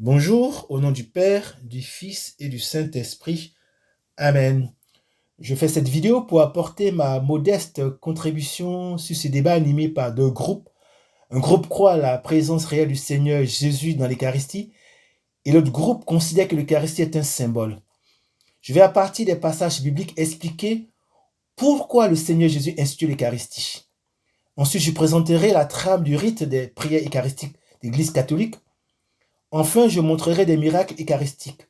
Bonjour, au nom du Père, du Fils et du Saint-Esprit. Amen. Je fais cette vidéo pour apporter ma modeste contribution sur ce débat animé par deux groupes. Un groupe croit à la présence réelle du Seigneur Jésus dans l'Eucharistie et l'autre groupe considère que l'Eucharistie est un symbole. Je vais à partir des passages bibliques expliquer pourquoi le Seigneur Jésus institue l'Eucharistie. Ensuite, je présenterai la trame du rite des prières eucharistiques de l'Église catholique. Enfin, je montrerai des miracles eucharistiques.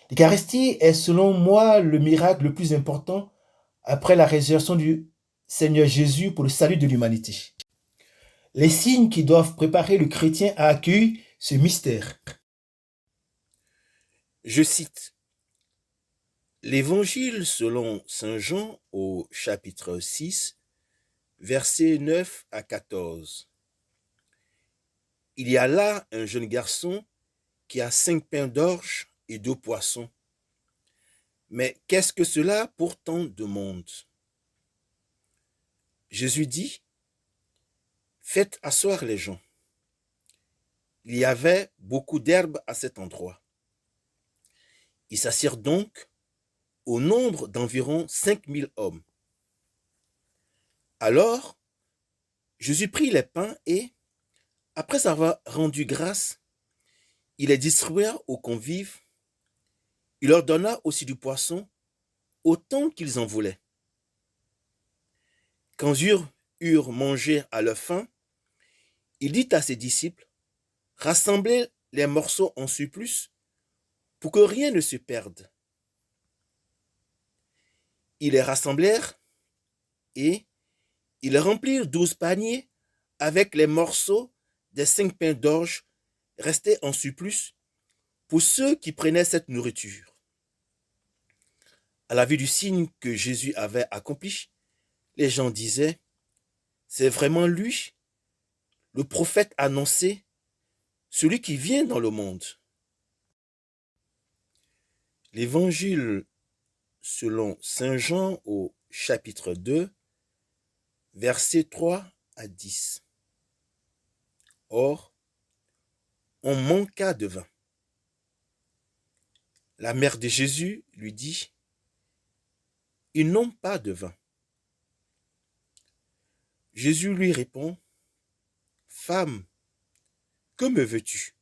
L'Eucharistie est selon moi le miracle le plus important après la résurrection du Seigneur Jésus pour le salut de l'humanité. Les signes qui doivent préparer le chrétien à accueillir ce mystère. Je cite l'Évangile selon Saint Jean au chapitre 6, versets 9 à 14. Il y a là un jeune garçon qui a 5 pains d'orge et 2 poissons. Mais qu'est-ce que cela pour tant de monde? Jésus dit, faites asseoir les gens. Il y avait beaucoup d'herbe à cet endroit. Ils s'assirent donc au nombre d'environ 5000 hommes. Alors, Jésus prit les pains et, après avoir rendu grâce, il les distribua aux convives. Il leur donna aussi du poisson, autant qu'ils en voulaient. Quand ils eurent mangé à leur faim, il dit à ses disciples, rassemblez les morceaux en surplus pour que rien ne se perde. Ils les rassemblèrent et ils remplirent 12 paniers avec les morceaux des 5 pains d'orge restés en surplus pour ceux qui prenaient cette nourriture. À la vue du signe que Jésus avait accompli, les gens disaient, c'est vraiment lui, le prophète annoncé, celui qui vient dans le monde. L'Évangile selon Saint Jean au chapitre 2, versets 3 à 10. Or, on manqua de vin. La mère de Jésus lui dit, ils n'ont pas de vin. Jésus lui répond, femme, que me veux-tu?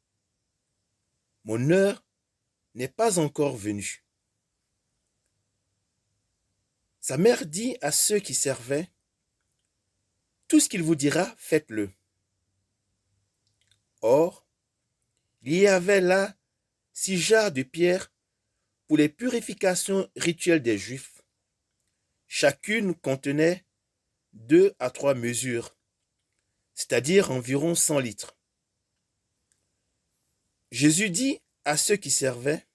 Mon heure n'est pas encore venue. Sa mère dit à ceux qui servaient, tout ce qu'il vous dira, faites-le. Or, il y avait là 6 jarres de pierre pour les purifications rituelles des Juifs. Chacune contenait 2 à 3 mesures, c'est-à-dire environ 100 litres. Jésus dit à ceux qui servaient,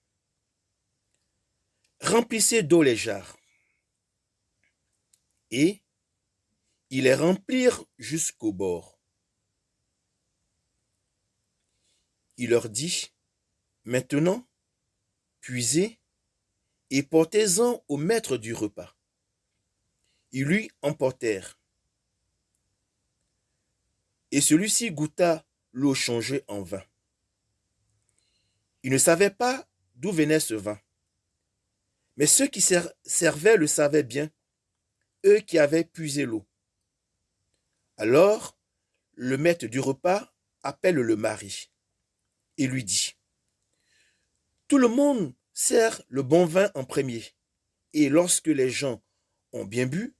remplissez d'eau les jarres. Et ils les remplirent jusqu'au bord. Il leur dit, maintenant, puisez et portez-en au maître du repas. Ils lui emportèrent. Et celui-ci goûta l'eau changée en vin. Il ne savait pas d'où venait ce vin. Mais ceux qui servaient le savaient bien, eux qui avaient puisé l'eau. Alors, le maître du repas appelle le mari et lui dit, tout le monde sert le bon vin en premier, et lorsque les gens ont bien bu,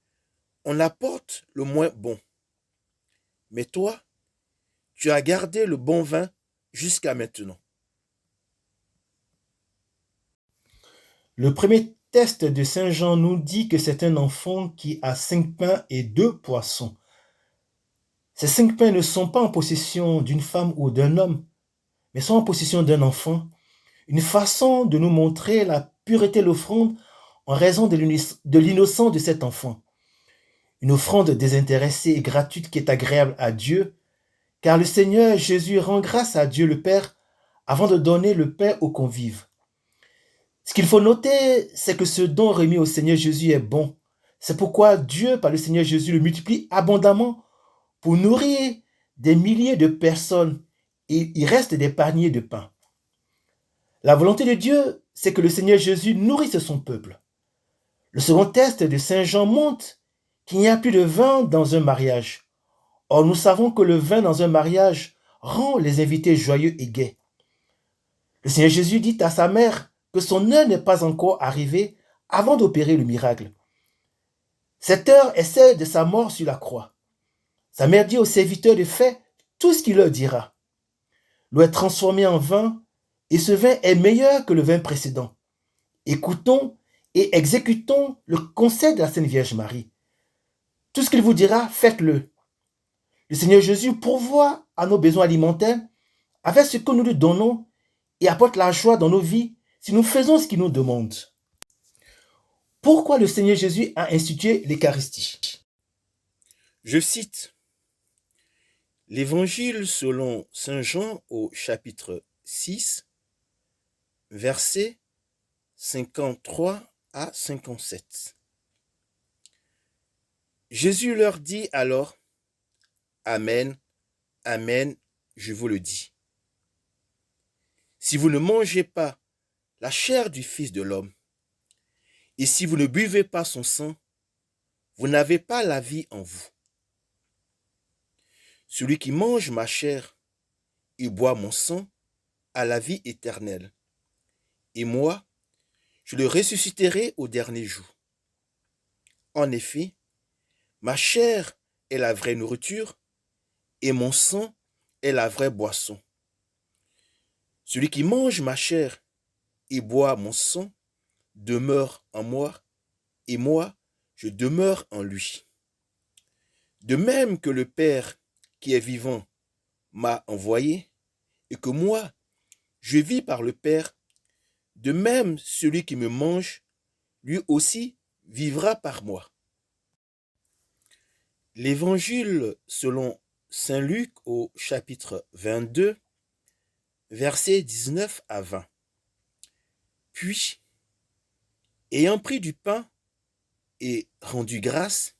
on apporte le moins bon. Mais toi, tu as gardé le bon vin jusqu'à maintenant. Le premier texte de Saint Jean nous dit que c'est un enfant qui a 5 pains et 2 poissons. Ces 5 pains ne sont pas en possession d'une femme ou d'un homme, mais sont en possession d'un enfant. Une façon de nous montrer la pureté de l'offrande en raison de l'innocence de cet enfant. Une offrande désintéressée et gratuite qui est agréable à Dieu, car le Seigneur Jésus rend grâce à Dieu le Père avant de donner le pain aux convives. Ce qu'il faut noter, c'est que ce don remis au Seigneur Jésus est bon. C'est pourquoi Dieu, par le Seigneur Jésus, le multiplie abondamment pour nourrir des milliers de personnes et il reste des paniers de pain. La volonté de Dieu, c'est que le Seigneur Jésus nourrisse son peuple. Le second test de Saint Jean montre qu'il n'y a plus de vin dans un mariage. Or, nous savons que le vin dans un mariage rend les invités joyeux et gais. Le Seigneur Jésus dit à sa mère que son heure n'est pas encore arrivée avant d'opérer le miracle. Cette heure est celle de sa mort sur la croix. Sa mère dit aux serviteurs de faire tout ce qu'il leur dira. L'eau est transformée en vin et ce vin est meilleur que le vin précédent. Écoutons et exécutons le conseil de la Sainte Vierge Marie. Tout ce qu'il vous dira, faites-le. Le Seigneur Jésus pourvoit à nos besoins alimentaires avec ce que nous lui donnons et apporte la joie dans nos vies si nous faisons ce qu'il nous demande. Pourquoi le Seigneur Jésus a institué l'Eucharistie? Je cite l'Évangile selon Saint Jean au chapitre 6, versets 53 à 57. Jésus leur dit alors, Amen, Amen, je vous le dis. Si vous ne mangez pas la chair du Fils de l'homme, et si vous ne buvez pas son sang, vous n'avez pas la vie en vous. Celui qui mange ma chair et boit mon sang a la vie éternelle, et moi, je le ressusciterai au dernier jour. En effet, ma chair est la vraie nourriture, et mon sang est la vraie boisson. Celui qui mange ma chair et boit mon sang demeure en moi, et moi, je demeure en lui. De même que le Père qui est vivant m'a envoyé, et que moi, je vis par le Père, de même celui qui me mange, lui aussi vivra par moi. L'Évangile selon Saint Luc au chapitre 22, versets 19 à 20. Puis, ayant pris du pain et rendu grâce,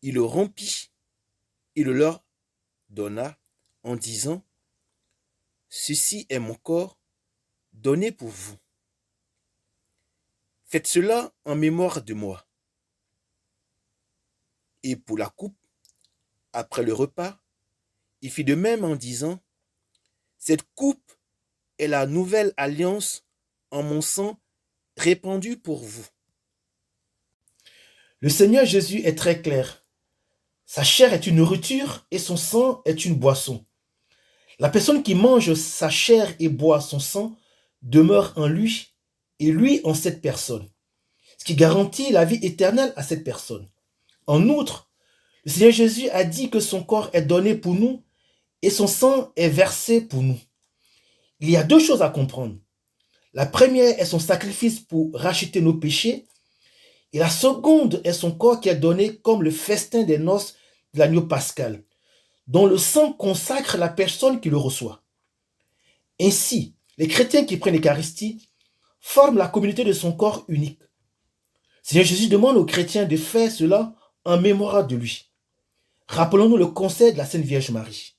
il le rompit et le leur donna en disant, ceci est mon corps donné pour vous. Faites cela en mémoire de moi. Et pour la coupe, après le repas, il fit de même en disant, cette coupe est la nouvelle alliance en mon sang répandu pour vous. Le Seigneur Jésus est très clair. Sa chair est une nourriture et son sang est une boisson. La personne qui mange sa chair et boit son sang demeure en lui et lui en cette personne, ce qui garantit la vie éternelle à cette personne. En outre, le Seigneur Jésus a dit que son corps est donné pour nous et son sang est versé pour nous. Il y a deux choses à comprendre. La première est son sacrifice pour racheter nos péchés et la seconde est son corps qui est donné comme le festin des noces de l'agneau pascal, dont le sang consacre la personne qui le reçoit. Ainsi, les chrétiens qui prennent l'Eucharistie forment la communauté de son corps unique. Seigneur Jésus demande aux chrétiens de faire cela en mémoire de lui. Rappelons-nous le conseil de la Sainte Vierge Marie.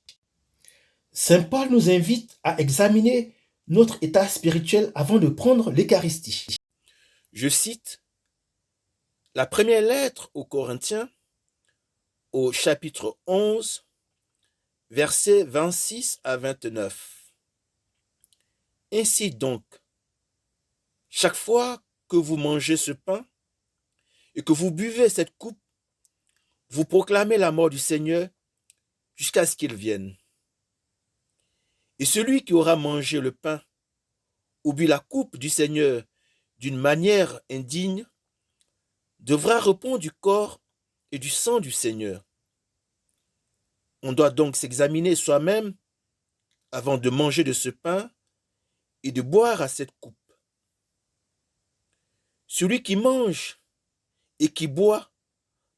Saint Paul nous invite à examiner notre état spirituel avant de prendre l'Eucharistie. Je cite la première lettre aux Corinthiens, au chapitre 11, versets 26 à 29. Ainsi donc, chaque fois que vous mangez ce pain et que vous buvez cette coupe, vous proclamez la mort du Seigneur jusqu'à ce qu'il vienne. Et celui qui aura mangé le pain ou bu la coupe du Seigneur d'une manière indigne devra répondre du corps et du sang du Seigneur. On doit donc s'examiner soi-même avant de manger de ce pain et de boire à cette coupe. Celui qui mange et qui boit,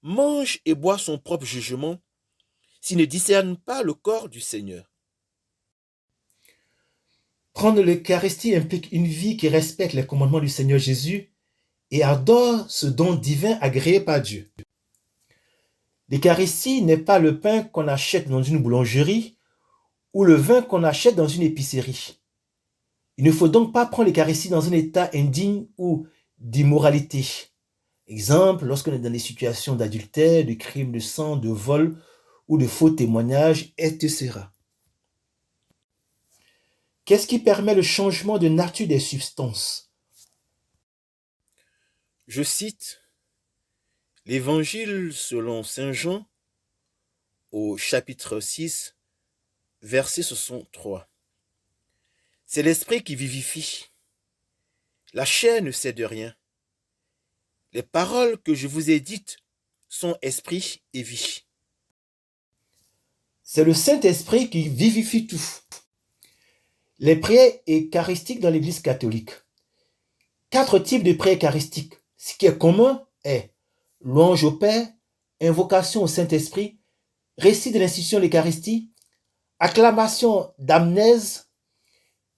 mange et boit son propre jugement s'il ne discerne pas le corps du Seigneur. Prendre l'Eucharistie implique une vie qui respecte les commandements du Seigneur Jésus et adore ce don divin agréé par Dieu. L'Eucharistie n'est pas le pain qu'on achète dans une boulangerie ou le vin qu'on achète dans une épicerie. Il ne faut donc pas prendre l'Eucharistie dans un état indigne ou d'immoralité. Exemple, lorsqu'on est dans des situations d'adultère, de crime de sang, de vol ou de faux témoignages, etc. Qu'est-ce qui permet le changement de nature des substances? Je cite l'Évangile selon Saint Jean au chapitre 6, verset 63. C'est l'esprit qui vivifie. La chair ne sait de rien. Les paroles que je vous ai dites sont esprit et vie. C'est le Saint-Esprit qui vivifie tout. Les prières eucharistiques dans l'Église catholique. 4 types de prières eucharistiques. Ce qui est commun est louange au Père, invocation au Saint-Esprit, récit de l'institution de l'Eucharistie, acclamation d'amnèse,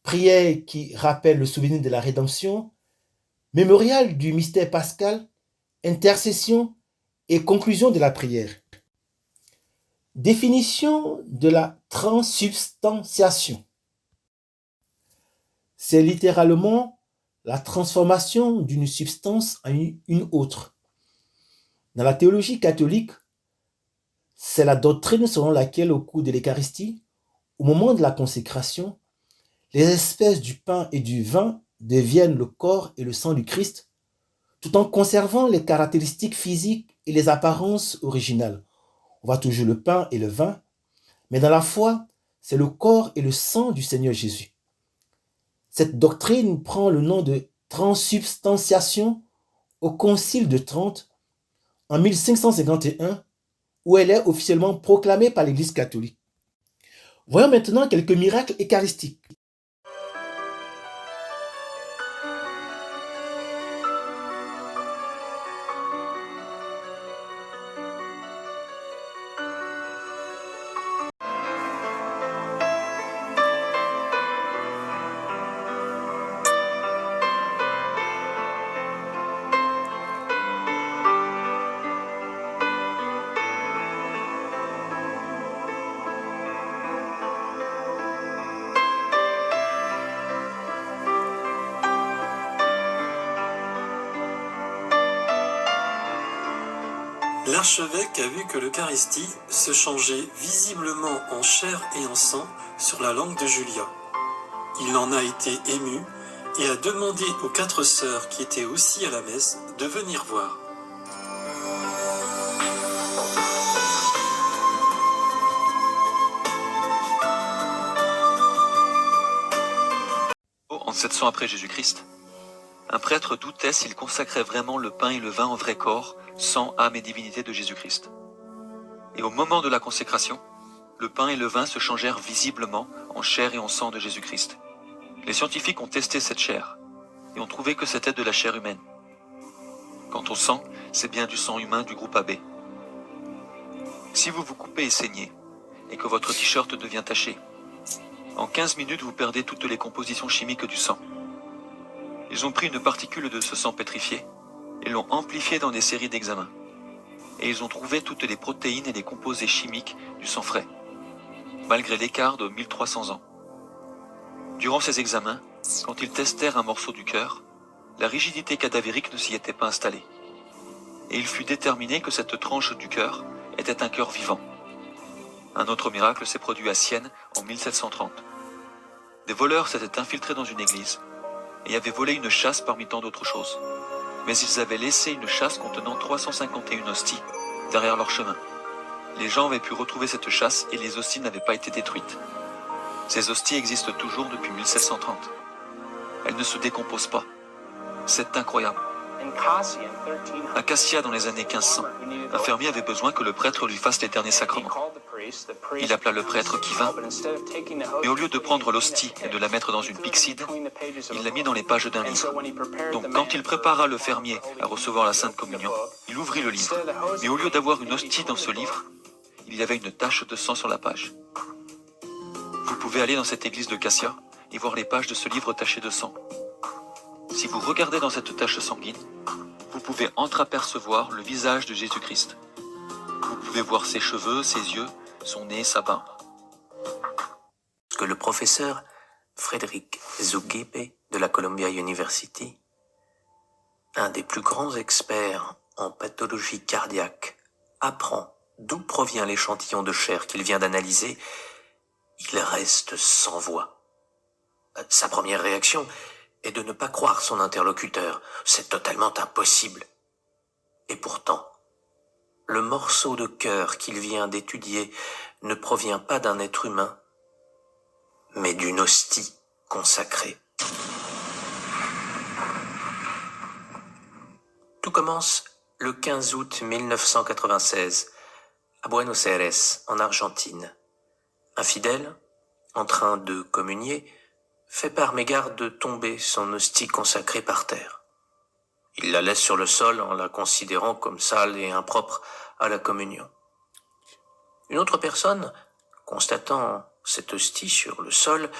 prière qui rappelle le souvenir de la rédemption, mémorial du mystère pascal, intercession et conclusion de la prière. Définition de la transsubstantiation. C'est littéralement la transformation d'une substance en une autre. Dans la théologie catholique, c'est la doctrine selon laquelle au cours de l'Eucharistie, au moment de la consécration, les espèces du pain et du vin deviennent le corps et le sang du Christ, tout en conservant les caractéristiques physiques et les apparences originales. On voit toujours le pain et le vin, mais dans la foi, c'est le corps et le sang du Seigneur Jésus. Cette doctrine prend le nom de transsubstantiation au Concile de Trente en 1551, où elle est officiellement proclamée par l'Église catholique. Voyons maintenant quelques miracles eucharistiques. L'archevêque a vu que l'Eucharistie se changeait visiblement en chair et en sang sur la langue de Julia. Il en a été ému et a demandé aux 4 sœurs qui étaient aussi à la messe de venir voir. En 700 après Jésus-Christ, un prêtre doutait s'il consacrait vraiment le pain et le vin en vrai corps, sang, âme et divinité de Jésus-Christ. Et au moment de la consécration, le pain et le vin se changèrent visiblement en chair et en sang de Jésus-Christ. Les scientifiques ont testé cette chair et ont trouvé que c'était de la chair humaine. Quant au sang, c'est bien du sang humain du groupe AB. Si vous vous coupez et saignez, et que votre t-shirt devient taché, en 15 minutes vous perdez toutes les compositions chimiques du sang. Ils ont pris une particule de ce sang pétrifié et l'ont amplifié dans des séries d'examens. Et ils ont trouvé toutes les protéines et les composés chimiques du sang frais, malgré l'écart de 1300 ans. Durant ces examens, quand ils testèrent un morceau du cœur, la rigidité cadavérique ne s'y était pas installée. Et il fut déterminé que cette tranche du cœur était un cœur vivant. Un autre miracle s'est produit à Sienne en 1730. Des voleurs s'étaient infiltrés dans une église et avaient volé une châsse parmi tant d'autres choses. Mais ils avaient laissé une châsse contenant 351 hosties derrière leur chemin. Les gens avaient pu retrouver cette châsse et les hosties n'avaient pas été détruites. Ces hosties existent toujours depuis 1730. Elles ne se décomposent pas. C'est incroyable. À Cassia, dans les années 1500, un fermier avait besoin que le prêtre lui fasse les derniers sacrements. Il appela le prêtre qui vint, mais au lieu de prendre l'hostie et de la mettre dans une pyxide, il l'a mis dans les pages d'un livre. Donc quand il prépara le fermier à recevoir la Sainte Communion, il ouvrit le livre, mais au lieu d'avoir une hostie dans ce livre, il y avait une tache de sang sur la page. Vous pouvez aller dans cette église de Cassia et voir les pages de ce livre taché de sang. Si vous regardez dans cette tache sanguine, vous pouvez entreapercevoir le visage de Jésus-Christ. Vous pouvez voir ses cheveux, ses yeux, son nez, sa barbe. lorsque le professeur Frédéric Zugipe de la Columbia University, un des plus grands experts en pathologie cardiaque, apprend d'où provient l'échantillon de chair qu'il vient d'analyser, il reste sans voix. Sa première réaction est de ne pas croire son interlocuteur. C'est totalement impossible. Et pourtant, le morceau de cœur qu'il vient d'étudier ne provient pas d'un être humain, mais d'une hostie consacrée. Tout commence le 15 août 1996, à Buenos Aires, en Argentine. Un fidèle, en train de communier, fait par mégarde de tomber son hostie consacrée par terre. Il la laisse sur le sol en la considérant comme sale et impropre à la communion. Une autre personne, constatant cette hostie sur le sol,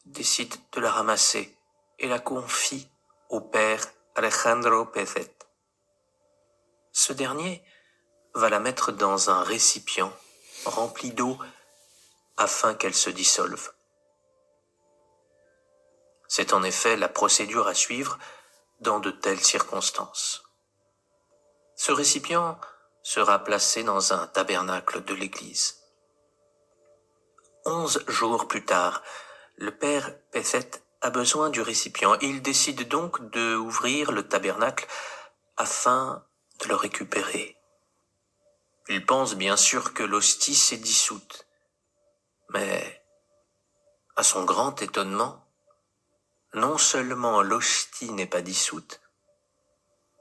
décide de la ramasser et la confie au père Alejandro Pezet. Ce dernier va la mettre dans un récipient rempli d'eau afin qu'elle se dissolve. C'est en effet la procédure à suivre dans de telles circonstances. Ce récipient sera placé dans un tabernacle de l'église. 11 jours plus tard, le père Pezet a besoin du récipient. Il décide donc d'ouvrir le tabernacle afin de le récupérer. Il pense bien sûr que l'hostie s'est dissoute. Mais, à son grand étonnement, non seulement l'hostie n'est pas dissoute,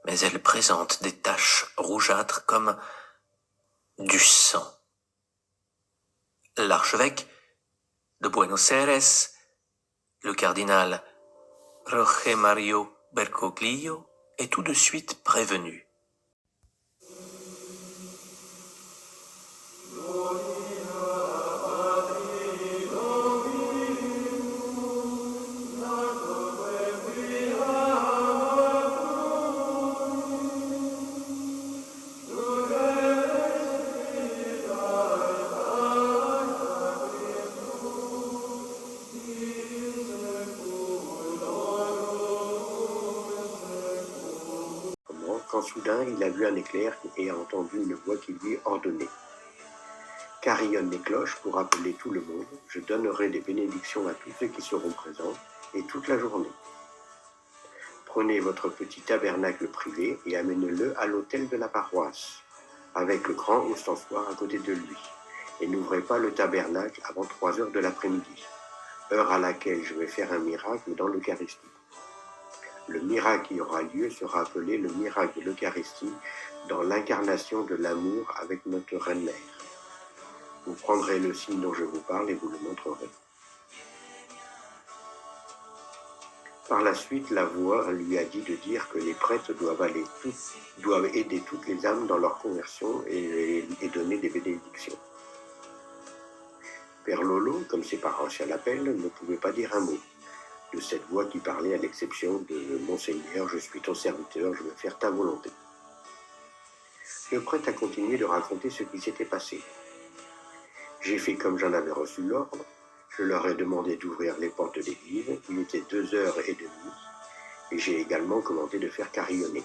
mais elle présente des taches rougeâtres comme du sang. L'archevêque de Buenos Aires, le cardinal Jorge Mario Bergoglio, est tout de suite prévenu. Quand soudain il a vu un éclair et a entendu une voix qui lui ordonnait: Carillonne les cloches pour appeler tout le monde, je donnerai des bénédictions à tous ceux qui seront présents, et toute la journée. Prenez votre petit tabernacle privé et amenez-le à l'autel de la paroisse, avec le grand ostensoir à côté de lui, et n'ouvrez pas le tabernacle avant 3 heures de l'après-midi, heure à laquelle je vais faire un miracle dans l'Eucharistie. Le miracle qui aura lieu sera appelé le miracle de l'Eucharistie dans l'incarnation de l'amour avec notre Reine-Mère. Vous prendrez le signe dont je vous parle et vous le montrerez. Par la suite, la voix lui a dit de dire que les prêtres doivent aider toutes les âmes dans leur conversion et donner des bénédictions. Père Lolo, comme ses paroissiens l'appellent, ne pouvait pas dire un mot de cette voix qui parlait, à l'exception de « Monseigneur, je suis ton serviteur, je veux faire ta volonté ». Le prêtre a continué de raconter ce qui s'était passé. J'ai fait comme j'en avais reçu l'ordre. Je leur ai demandé d'ouvrir les portes de l'église. Il était 2h30 et j'ai également commandé de faire carillonner.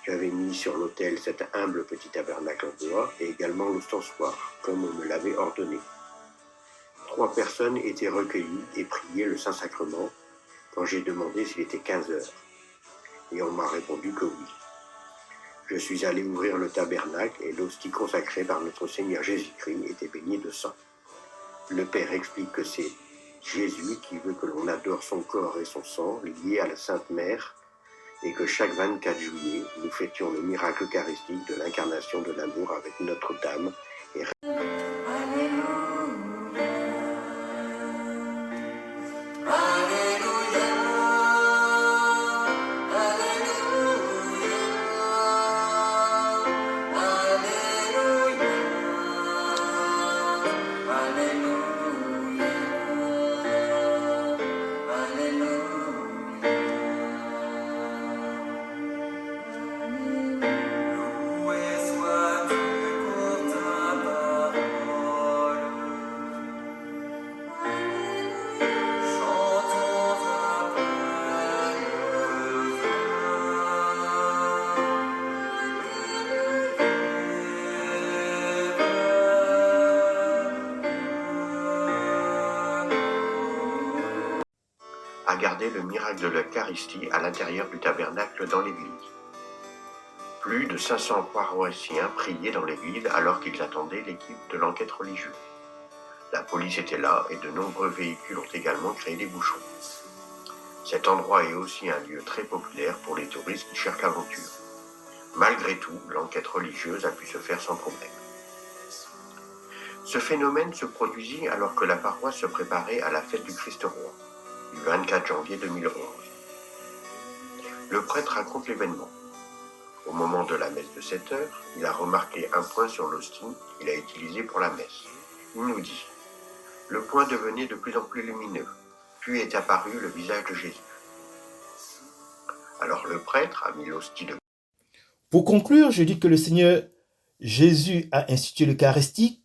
J'avais mis sur l'autel cet humble petit tabernacle en bois et également l'ostensoir, comme on me l'avait ordonné. 3 personnes étaient recueillies et priaient le Saint-Sacrement quand j'ai demandé s'il était 15h. Et on m'a répondu que oui. Je suis allé ouvrir le tabernacle et l'hostie consacrée par notre Seigneur Jésus-Christ était baignée de sang. Le Père explique que c'est Jésus qui veut que l'on adore son corps et son sang liés à la Sainte Mère et que chaque 24 juillet, nous fêtions le miracle eucharistique de l'incarnation de l'amour avec Notre-Dame et Loué sois-tu pour ta parole. a gardé le miracle de l'Eucharistie à l'intérieur du tabernacle dans l'église. Plus de 500 paroissiens priaient dans l'église alors qu'ils attendaient l'équipe de l'enquête religieuse. La police était là et de nombreux véhicules ont également créé des bouchons. Cet endroit est aussi un lieu très populaire pour les touristes qui cherchent l'aventure. Malgré tout, l'enquête religieuse a pu se faire sans problème. Ce phénomène se produisit alors que la paroisse se préparait à la fête du Christ-Roi, du 24 janvier 2011. Le prêtre raconte l'événement. Au moment de la messe de 7 heures, il a remarqué un point sur l'hostie qu'il a utilisé pour la messe. Il nous dit « Le point devenait de plus en plus lumineux, puis est apparu le visage de Jésus. » Alors le prêtre a mis l'hostie de... Pour conclure, je dis que le Seigneur Jésus a institué l'Eucharistie,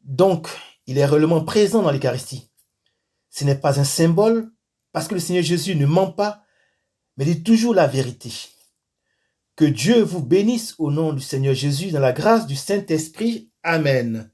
donc il est réellement présent dans l'Eucharistie. Ce n'est pas un symbole, parce que le Seigneur Jésus ne ment pas, mais dit toujours la vérité. Que Dieu vous bénisse au nom du Seigneur Jésus, dans la grâce du Saint-Esprit. Amen.